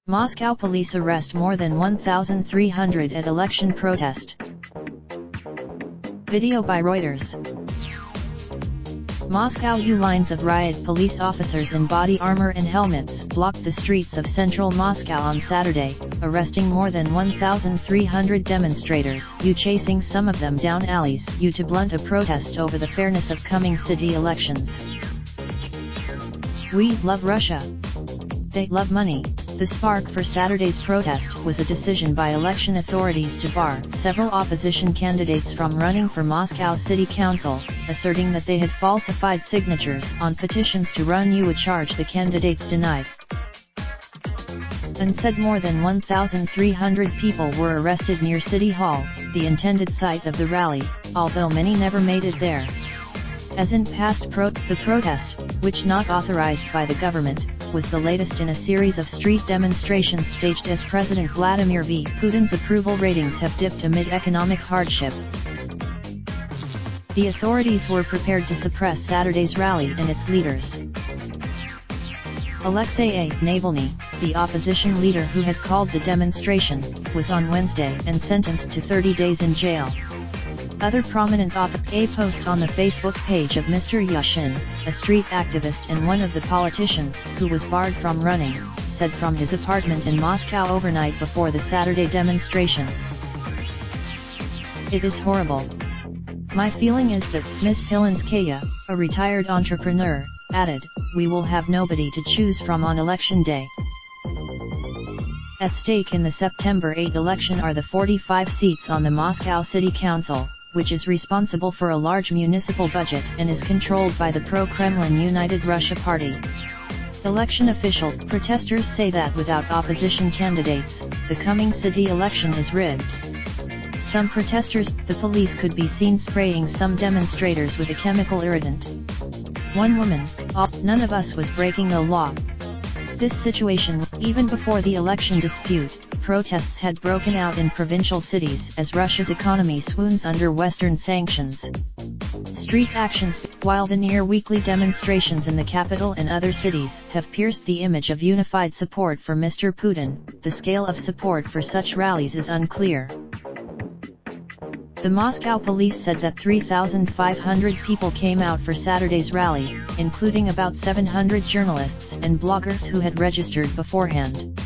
Moscow police arrest more than 1,300 at election protest. Video by Reuters. Moscow lines of riot police officers in body armor and helmets blocked the streets of central Moscow on Saturday, arresting more than 1,300 demonstrators, chasing some of them down alleys to blunt a protest over the fairness of coming city elections. We love Russia. They love money. The spark for Saturday's protest was a decision by election authorities to bar several opposition candidates from running for Moscow City Council, asserting that they had falsified signatures on petitions to run a charge the candidates denied. And said more than 1,300 people were arrested near City Hall, the intended site of the rally, although many never made it there. As in past the protest, which not authorized by the government, was the latest in a series of street demonstrations staged as President Vladimir Putin's approval ratings have dipped amid economic hardship. The authorities were prepared to suppress Saturday's rally and its leaders. Alexei Navalny, the opposition leader who had called the demonstration, was on Wednesday and sentenced to 30 days in jail. Other prominent a post on the Facebook page of Mr. Yashin, a street activist and one of the politicians who was barred from running, said from his apartment in Moscow overnight before the Saturday demonstration. "It is horrible. My feeling is that Ms. Pilinskaya, a retired entrepreneur, added, we will have nobody to choose from on election day." At stake in the September 8 election are the 45 seats on the Moscow City Council, which is responsible for a large municipal budget and is controlled by the pro-Kremlin United Russia Party. Election protesters say that without opposition candidates, the coming city election is rigged. Some protesters, the police could be seen spraying some demonstrators with a chemical irritant. One woman, "None of us was breaking the law." This situation, even before the election dispute, protests had broken out in provincial cities as Russia's economy swoons under Western sanctions. Street actions, while the near-weekly demonstrations in the capital and other cities have pierced the image of unified support for Mr. Putin, the scale of support for such rallies is unclear. The Moscow police said that 3,500 people came out for Saturday's rally, including about 700 journalists and bloggers who had registered beforehand.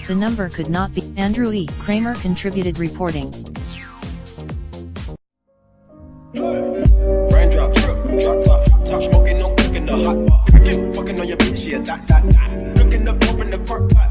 The number could not be. Andrew E. Kramer contributed reporting. Raindrop, drop top smoking, no cooking the hot pot. Fucking on your bitch, yeah, that. Looking up, open the park, pot.